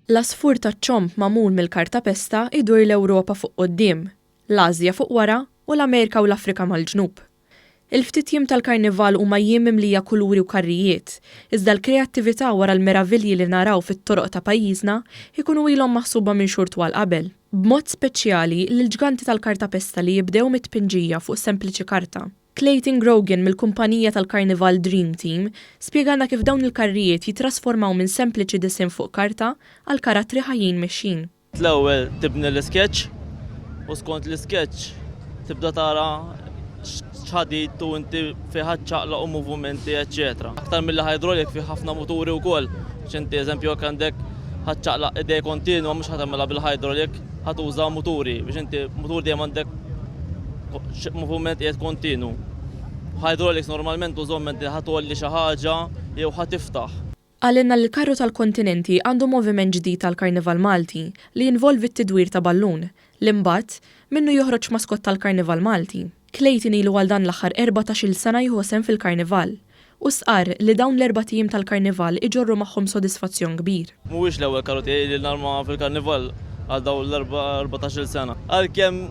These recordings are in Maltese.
L-asfur taċ-ċomp magħmul mill-kartapesta idur l-Ewropa fuq quddiem, l-Asja fuq wara u l-Amerika u l-Afrika mal-ġnub. Il-ftit jiem tal-karnival huma jiem mimlija kuluri u karrijiet, iżda l-kreattività wara l-meravilji li naraw fit-toroq ta' pajjiżna ikunu ilhom maħsuba minn xhur twal qabel. B'mod speċjali lill-ġganti tal-kartapesta li jibdew mit-tpinġija fuq sempliċi karta. Clayton Grogan mill-kumpanija tal-Karnival Dream Team spjegana kif dawn il-karrijiet jitrasformaw minn sempliċi disim fuq karta għal karattri ħajjin mexxin. L-ewwel tibni l-sketch u skont l-sketch tibda tara x'ħadit u inti fi ħadd u movimenti eċetera. Aktar mill-hydraulic fi ħafna muturi wkoll. X'inti eżempju jekk għandek ħadd idej kontinwa mhux ħatamilha bil-hydraulic ħatuża muturi biex inti mutur dejjem għandek moviment qiegħed kontinu. Hydraulics normalment użhom inti ħatolli xi ħaġa jew ħatiftaħ. Għalinna l-karru tal-kontinenti għandu moviment ġdid tal-Karnival Malti li jinvolvi t-tidwir ta' ballun, l-imbagħad minnu joħroġ maskott tal-Karnival Malti. Clayton ilu għal dan l-aħħar 14-il sena jħossem fil-Karnival u sqar li dawn l-4 tim tal-Karnival iġorru magħhom sodisfazzjon kbir. Mhuwiex l-ewwel karru tiegħi li narma fil-Karnival għal dawn l-14-il sena. Għalkemm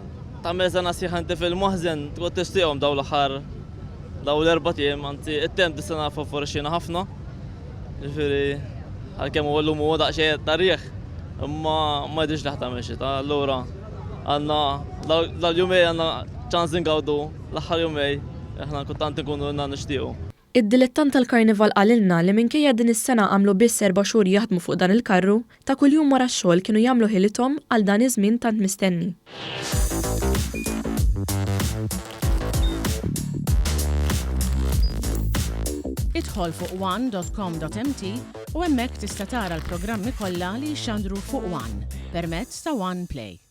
tagħmel sena sieħa inti fil-maħżen tkun tistihom dawn l-aħħar dawn l-4 tim, anzi it-temp dis-sena favorixxina ħafna. Ġifieri għalkemm huwa llum huwa daqsxejn tarieħ, imma ma jidhirx li ħtamel xi allura għandna dal-jumej għandna ċans ingawdu l-aħħar jumej aħna kuntanti nkunu nixtiequ. Id-dilettant tal-Karnival qalilna li minkejja din is-sena għamlu biss 4 xhur jaħdmu fuq dan il-karru, ta' kuljum wara x-xogħol kienu jagħmlu ħilithom għal dan iż-żmien tant mistenni. Idħol fuq one.com.mt u hemmhekk tista' tara l-programmi kollha li jxandru fuq One permezz ta' One Play.